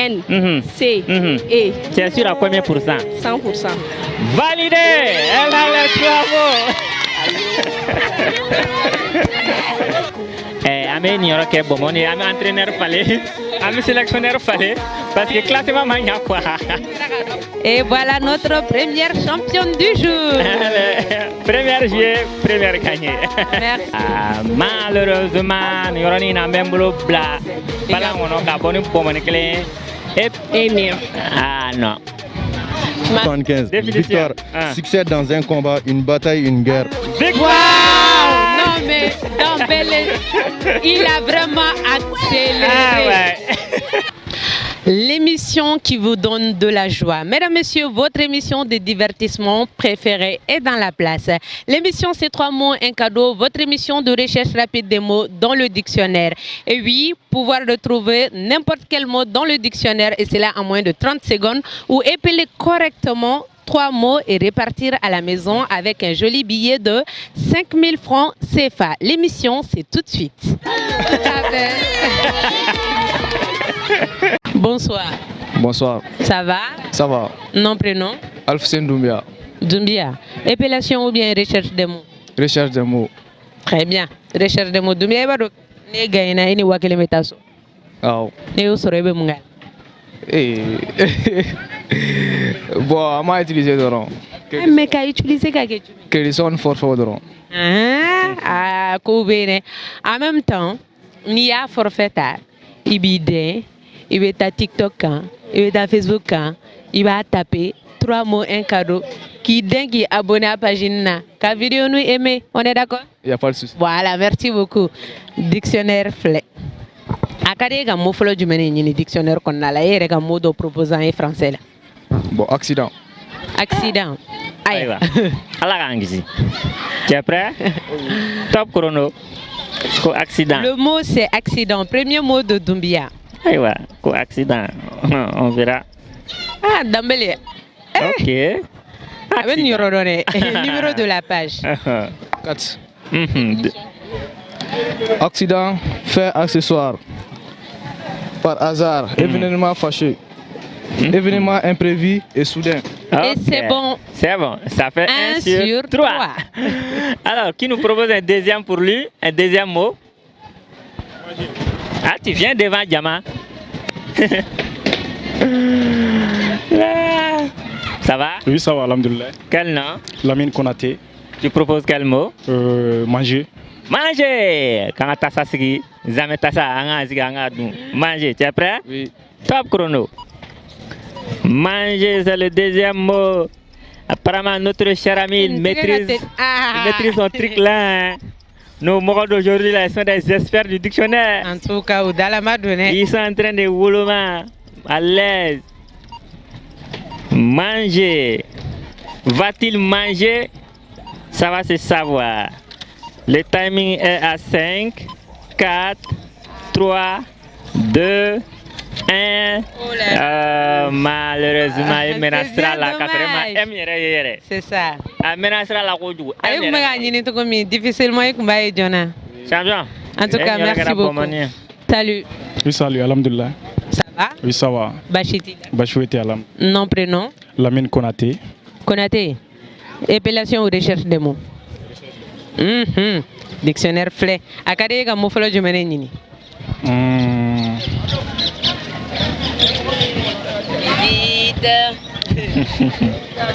N, Mhm. C, Mhm. E. Tu es sûr à combien pour cent? 100%. Validé! Elle a les 3 mots! Amé Nioro qui est bon, on est entraîneur fallait, ami sélectionneur fallait, parce que classement mania quoi. Et voilà notre première championne du jour. Première juillet, première gagnée. Merci. Malheureusement, Nioro ni na même blo bla. Bala on a bonne pour mon client. Et mieux. Ah non. 75. Définition. Victoire. Ah. Succès dans un combat, une bataille, une guerre. Victoire! Non mais Dembélé, il a vraiment accéléré. Ah ouais. L'émission qui vous donne de la joie. Mesdames, Messieurs, votre émission de divertissement préférée est dans la place. L'émission C'est 3 mots, un cadeau. Votre émission de recherche rapide des mots dans le dictionnaire. Et oui, pouvoir retrouver n'importe quel mot dans le dictionnaire et cela en moins de 30 secondes ou épeler correctement 3 mots et répartir à la maison avec un joli billet de 5000 francs CFA. L'émission, c'est tout de suite. Tout à fait. Bonsoir. Bonsoir. Ça va? Ça va? Nom, prénom? Alfoussène Doumbia. Doumbia. Épellation ou bien recherche des mots? Recherche des mots. Très bien. Recherche des mots. Doumbia, il ne gagne ni wakile metaso. Ah. Ne usorobe munga. Bon, on m'a utilisé d'oron. Mais qu'a utilisé qu'a utilisé? Que sont forfait d'oron. Ah, coubene. En même temps, il y a forfaitage. Il va ta TikTok, il va ta Facebook, il va taper 3 mots, un cadeau. Qui dingue abonné à la page. Ka vidéo nous aimé, on est d'accord? Il n'y a pas de souci. Voilà, merci beaucoup. Dictionnaire flé. Akade ga mo folo jumene ni dictionnaire kon na la yere ga mo do proposant en français là. Bon, accident. Accident. Aïe. Allah gangisi. Tu es prêt? Top chrono. Accident. Le mot c'est accident. Premier mot de Doumbia. Aïe, accident. On verra. Ah, Dembélé. Ok. Avec numéro donné. Numéro de la page. 4. Accident, fait accessoire. Par hasard, événement fâcheux. Événement imprévu et soudain. Et c'est bon. C'est bon. Ça fait 1 sur 3. Alors, qui nous propose un deuxième pour lui? Un deuxième mot? Ah, tu viens devant Diama. Ça va? Oui, ça va, alhamdoulilah. Quel nom? Lamine Konaté. Tu proposes quel mot? Manger. Manger! Quand tu as ça, jamais tu as ça, manger. Tu es prêt? Oui. Top chrono. Manger, c'est le deuxième mot. Apparemment, notre cher ami maîtrise son truc là. Hein. Nos mots d'aujourd'hui, ils sont des experts du dictionnaire. En tout cas, ils sont en train de rouler à l'aise. Manger. Va-t-il manger? Ça va se savoir. Le timing est à 5, 4, 3, 2, 1. Malheureusement, il menacera la quatrième. C'est ça. Il menacera la roue. Difficilement, Champion. En tout cas, merci beaucoup. Salut. Oui, salut, alhamdoulilah. Ça va? Oui, ça va. Bachiti. Bachouete alam. Nom, prénom? Lamine Konaté. Konaté. Épellation ou recherche des mots? Dictionnaire flé. Akade ga mo folo jumene nini.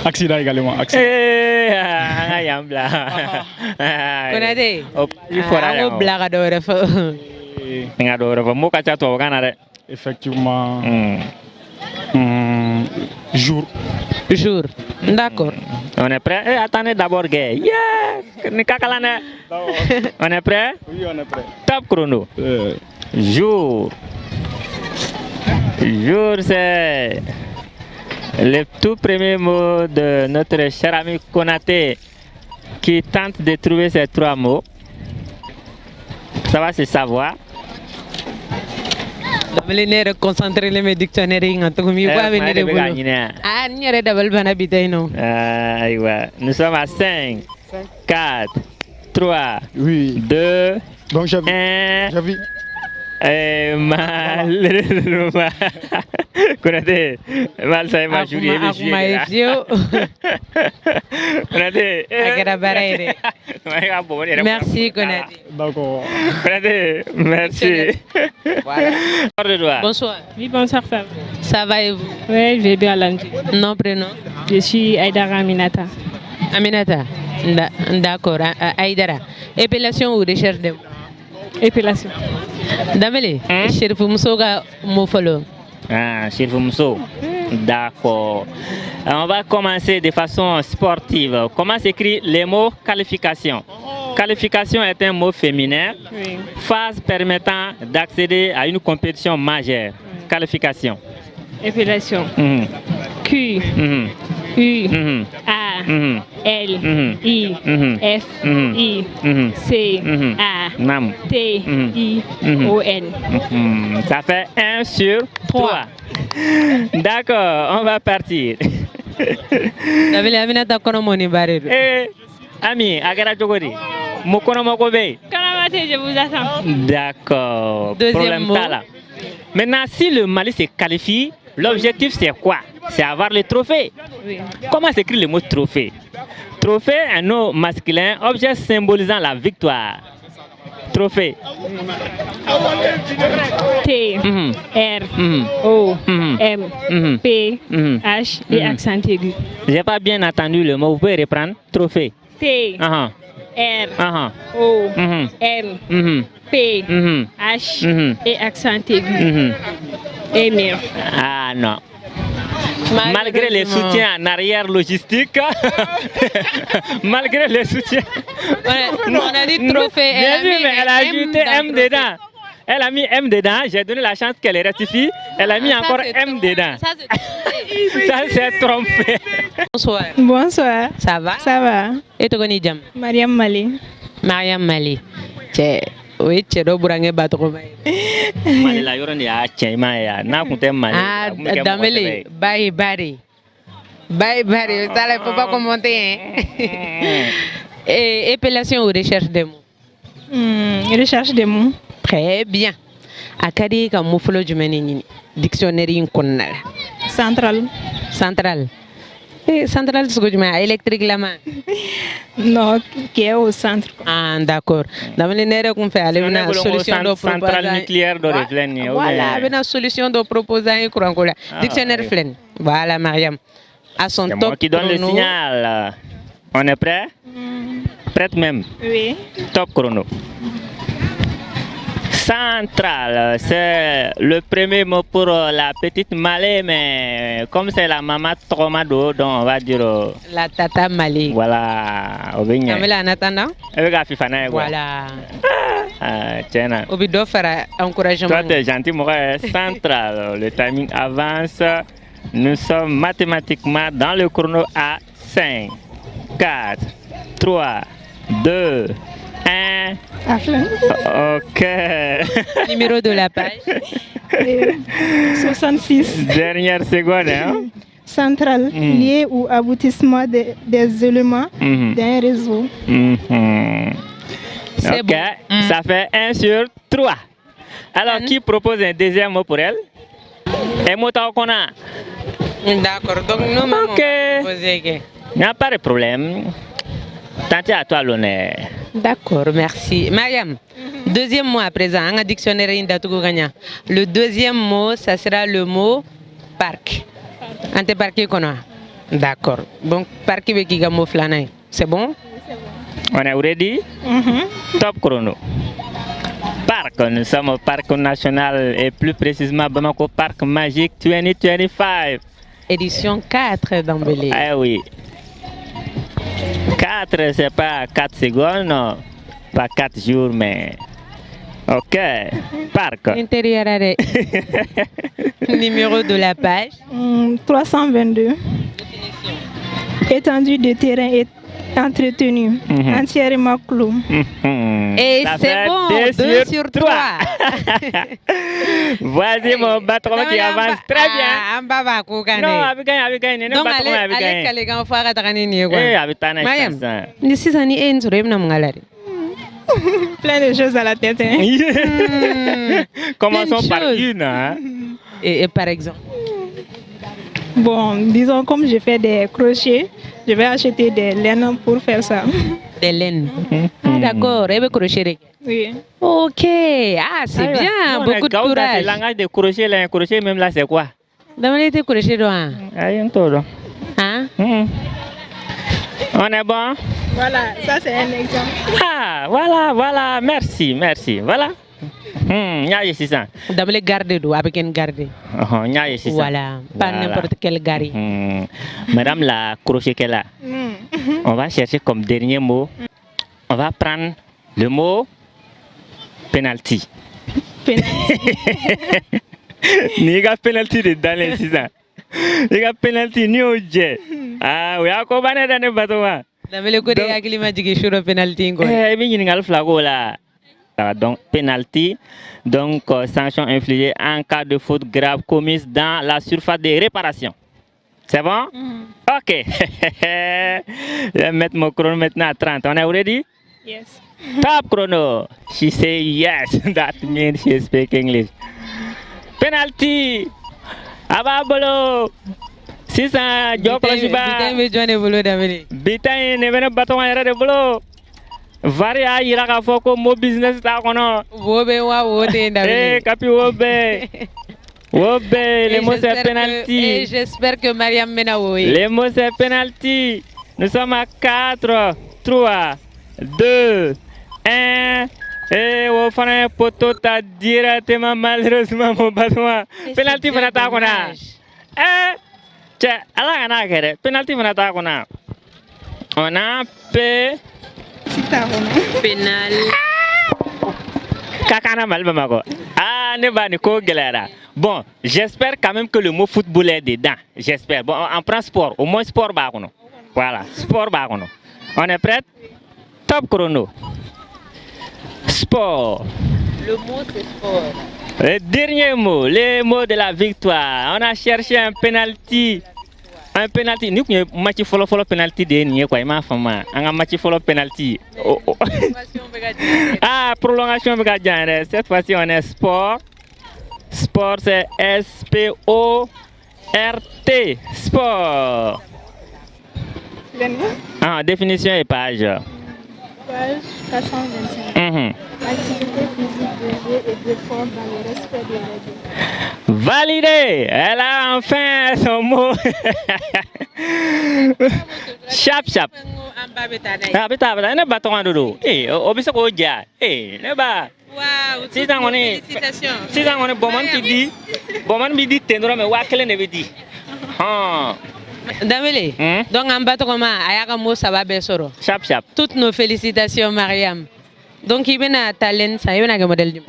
Accident également. Accident. Konaté. Effectivement. Jour. Jour. D'accord. On est prêt? Attendez d'abord, gay. On est prêt? Oui, on est prêt. Top chrono. Jour. Jour, c'est le tout premier mot de notre cher ami Konaté qui tente de trouver ces 3 mots. Ça va se savoir. Dabale ne concentré les dictionnaires en tout mi quoi venir de boulot. Ah, n'y a dabal bana bitaino. Nous sommes à 5, 4, 3, 2, Donc 1. Malheureusement. Konate, mal saya maju dia Konate. Agara barere. Merci Konate. D'accord. Konate, merci. Voilà. Bonsoir. Oui, bonsoir, ça va. Ça va et vous? Oui, je vais bien, lundi. Non, prénom? Je suis Aïdara Aminata. Aminata. D'accord. Aïdara. Épilation ou recherche de mots? Épilation. Damele, Chérif Moussouga Moufolo. Ah, Chérif Moussou. D'accord. On va commencer de façon sportive. Comment s'écrit les mots qualification? Qualification est un mot féminin. Oui. Phase permettant d'accéder à une compétition majeure. Qualification. Épilation. Mhm. Q, Mhm. U, Mhm. A, Mhm. L, Mhm. I, Mhm. F, Mhm. I, Mhm. C, Mhm. A, Nam. T, Mhm. I, Mhm. O, N. Ça fait 1 sur 3. D'accord, on va partir. Damele Aminata Konomoni Barere. Eh, ami, agara jogori. Mokono mokobe. Karamate, je vous attends. D'accord. Deuxième Problème mot. pas là. Maintenant, si le Mali se qualifie, l'objectif c'est quoi? C'est avoir le trophée. Oui. Comment s'écrit le mot trophée? Trophée, un nom masculin, objet symbolisant la victoire. Trophée. T, Mhm. R, Mhm. O, Mhm. M, Mhm. P, Mhm. H et Mhm. accent aigu. J'ai pas bien entendu le mot. Vous pouvez reprendre? Trophée. T, Ah R, ah. O, Mhm. M, Mhm. P, Mhm. H Mhm. et accent aigu. Mhm. Et mire. Ah non. Malgré les soutiens en arrière logistique, malgré les soutiens. On a dit trophée. Bien sûr, mais elle a un ajouté dans M trophée. dedans. Elle a mis M dedans. J'ai donné la chance qu'elle rectifie. Elle a mis Ça, encore c'est M dedans. Ça, c'est Ça, c'est trompé. Bonsoir. Bonsoir. Ça va? Ça va? Et tu connais Jam? Mariam Mali. Mariam Mali. Oui, tu es Burange Batromay. Mali la yɔrɔ de y'a cɛ i m'a ye wa n'a kun tɛ Mali Ah, a kun bɛ kɛ mɔgɔ sɛbɛ Damele. ye. Bye, Barry. Bye, Barry. Ça, il ne faut pas commenter. Hein? Et épellation ou recherche des mots? Recherche des mots. Très bien. A ka di ka mot fɔlɔ jumɛn de ɲini dictionnaire in kɔnɔna la? Centrale. Central. Central sugu jumɛn a électrique lama? Non, qui est au centre. Ah, d'accord. Damele ne yɛrɛ kun fɛ ale bɛna solution dɔ proposer centrale an ye. nucléaire dɔ de filɛ nin ye. Voilà, a bɛna solution dɔ proposer an ye kuranko la. Dictionnaire oui. filɛ nin. Voilà, Mariam. À son C'est top moi qui donne le chrono. signal. On est prêt? Prête même. Oui. Top chrono. Centrale, c'est le premier mot pour la petite Malé, mais comme c'est la maman Tromado, donc on va dire La tata Mali. voilà. Obigné. Damele en attendant. Voilà. Tiens, O bɛ dɔ fara encouragement. toi t'es gentil, mon frère. Centrale, le timing avance. Nous sommes mathématiquement dans le chrono à 5, 4, 3, 2, 1. Ok. Numéro de la page. 66. Dernière seconde. Hein? Centrale, lié ou aboutissement des éléments d'un réseau. C'est Ok, bon. ça fait 1 sur 3. Alors, qui propose un deuxième mot pour elle? Un mot qu'on a. D'accord. Donc, nous, maman, Ok. on va poser que- Il n'y a pas de problème. Tantôt à toi l'honneur. D'accord, merci. Mariam, deuxième mot à présent, un dictionnaire indatugo gagna. Le deuxième mot, ça sera le mot parc. Ante parquet qu'on a. D'accord. Donc, parc avec qui mot flanay. C'est bon? On est ready? Top chrono. Parc, nous sommes au parc national et plus précisément Bamako Parc Magique 2025. Édition 4 d'Ambélé. Eh oui. 4, c'est pas 4 secondes, non. Pas 4 jours, mais. Ok. Parc. Intérieur arrêt. Numéro de la page. 322. Étendue de terrain est entretenu, entièrement clos. Et Ça c'est fait bon, 2 sur 3. Voici mon patron qui avance très bien. Non, avec un, Donc, allez, Eh, avec ta Mayam, ni sisan ni e nsoro e bɛna mun k'a la de Plein de choses à la tête. Hein. Commençons par choses. une. Hein. Et par exemple? Bon, disons, comme je fais des crochets, je vais acheter des laines pour faire ça. Des laines. Ah, d'accord. Et crochet. Oui. Ok. Ah, c'est bien. Beaucoup de C'est le courage. langage de crochet, là, un crochet, même là, c'est quoi? Dans les crochet, hein? Hein? On est bon? Voilà, ça c'est un exemple. Ah, voilà, merci, voilà. C'est ça. Dans les garder d'eau, avec une garde. C'est ça. Voilà, pas n'importe quel gari. Madame la crochet qu'elle a, on va chercher comme dernier mot. On va prendre le mot penalty. Niga penalty de dans les 6 ans. Niga penalty ni au jet. Ah, oui, à quoi on est dans le bateau? Dans le côté de la climatique, je suis penalty. Donc, penalty, donc sanction infligée en cas de faute grave commise dans la surface de réparation. C'est bon? Ok. Je vais mettre mon chrono maintenant à 30. On est ready? Yes. Top chrono. She say yes. That means she speaks English. Penalty. Ababolo. 600. Joko Shiba. Bitain ne vena baton ayra de bolo. Vari a ira ka foko mo business ta kono. Wobe wa wote Eh, kapi wobe. Wobe, les mots c'est penalty. Et j'espère que Mariam mena oui. Les mots c'est penalty. Nous sommes à 4, 3, 2, 1. Eh, au fond, un poteau t'a directement malheureusement mon bâton. Penalty pour ta kona. Eh, tiens, alors on a gagné. Penalty pour ta kona. On a fait Pénal. Kakana Malbamako. Ah, ne va ni ko galera. Bon, j'espère quand même que le mot football est dedans. J'espère. Bon, on prend sport. Au moins sport bakono. Voilà, sport bakono. On est prêt? Top chrono. Sport. Le mot c'est sport. Le dernier mot, les mots de la victoire. On a cherché un penalty. Un penalty. Nous avons match follow penalty de ni quoi ma femme. On a match follow penalty. Ah, prolongation de cette fois-ci on est sport. Sport c'est S-P-O-R-T. Sport. Ah, définition et page. Page 425. Activité physique de jeu et de sport dans le respect des règles. Validé. Elle a enfin son mot. Chap. Ah, beta, ne ba tonga dodo. Eh, obisa ko ja. Eh, ne ba. Waouh, Félicitations. Si on est bon mi dit tendro me wa kele ne be di. Ah. Damele. Donc en bas comment ayaka mo ça va besoro. Chap. Toutes nos félicitations Mariam. Donc il y a un talent, ça y est un modèle.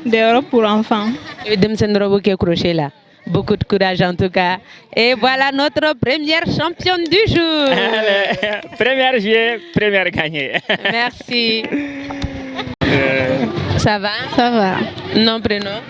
Des robes pour enfants. Et dem sen robe qui crochet là. Beaucoup de courage en tout cas. Et voilà notre première championne du jour. Première jouée, première gagnée. Merci. Ça va? Ça va. Nom, prénom?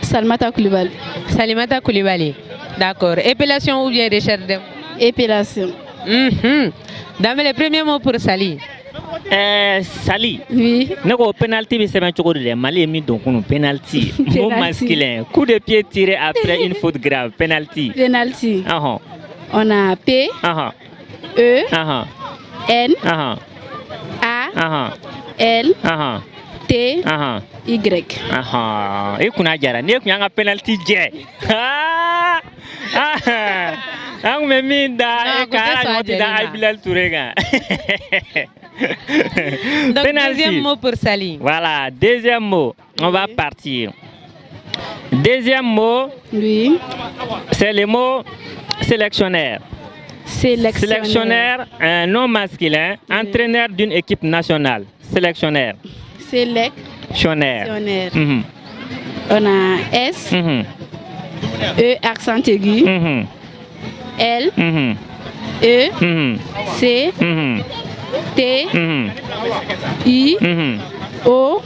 Salmata Koulibaly. Salimata Koulibaly. D'accord. Épilation ou bien recherche de mots? Épilation. Dans les premiers mots pour Sali. Sali. Oui. Ne ko penalty bi semaine choko de Mali mi donc un penalty. Mot masculin. Coup de pied tiré après une faute grave. Penalty. Penalty. Ah. On a P. Ah. E. Ah. N. Ah. A. Ah. L. Ah. T. Ah. Y. Ah. E kuna jara ne ku yanga penalty je. Ah. Ah. Ang me minda e ka ngoti da ay Bilal Touré ga. Donc deuxième mot pour Sali. Voilà, deuxième mot. On va partir. Deuxième mot. Oui. C'est le mot sélectionneur. Sélectionneur, un nom masculin, entraîneur d'une équipe nationale. Sélectionneur. Sélectionneur. On a S. E accent aigu. L. E. C. T. I. O.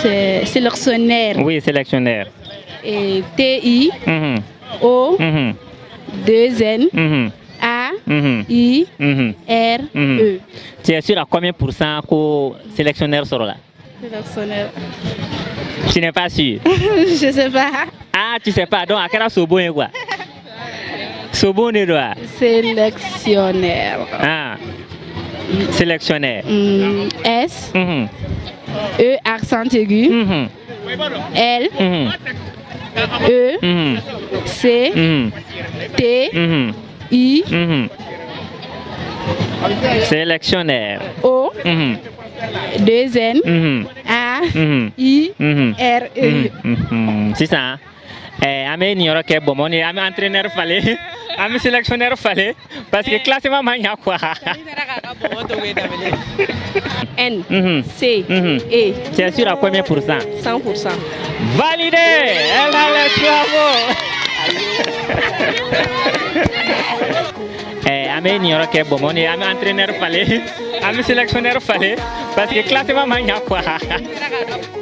C'est sélectionnaire. Oui, sélectionneur. Et T. I. O. 2 N. A. I, Mhm. R, Mhm. E. Tu es sûr à combien pour cent que sélectionneur sera là? Sélectionneur. Tu n'es pas sûr? Je sais pas. Ah, tu sais pas. Donc, à quel âge Sobo est quoi? Sobo est quoi? Sélectionneur. Ah. Sélectionnaire. S, Mhm. E, accent aigu. Mhm. L, Mhm. E, Mhm. C, Mhm. T, Mhm. I, Mhm. Sélectionnaire. O, Mhm. 2 N, Mhm. A, Mhm. I, Mhm. R, E. Mhm. C'est ça. Amé Nioro qui est bon, on est entraîneur fallait, amé sélectionneur fallait, parce que classement mania quoi. N, Mhm. C, Mhm. E. Tu es sûr à combien pour cent? 100%. Validé! Elle a les travaux! Amé Nioro qui est bon, on est entraîneur fallait, amé sélectionneur fallait, parce que classement mania quoi.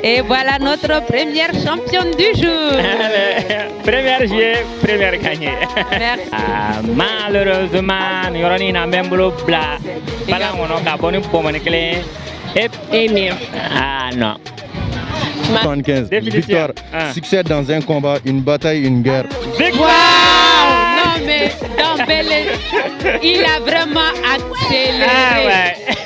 Et voilà notre première championne du jour. Première jouée, première gagnée. Merci. Malheureusement, nous avons même boulot blanc. Voilà, on a gagné pour mon clé. Et mieux. Ah non. 75. Définition. Victoire. Ah. Succès dans un combat, une bataille, une guerre. Victoire! Non mais Dembélé, il a vraiment accéléré. Ah ouais.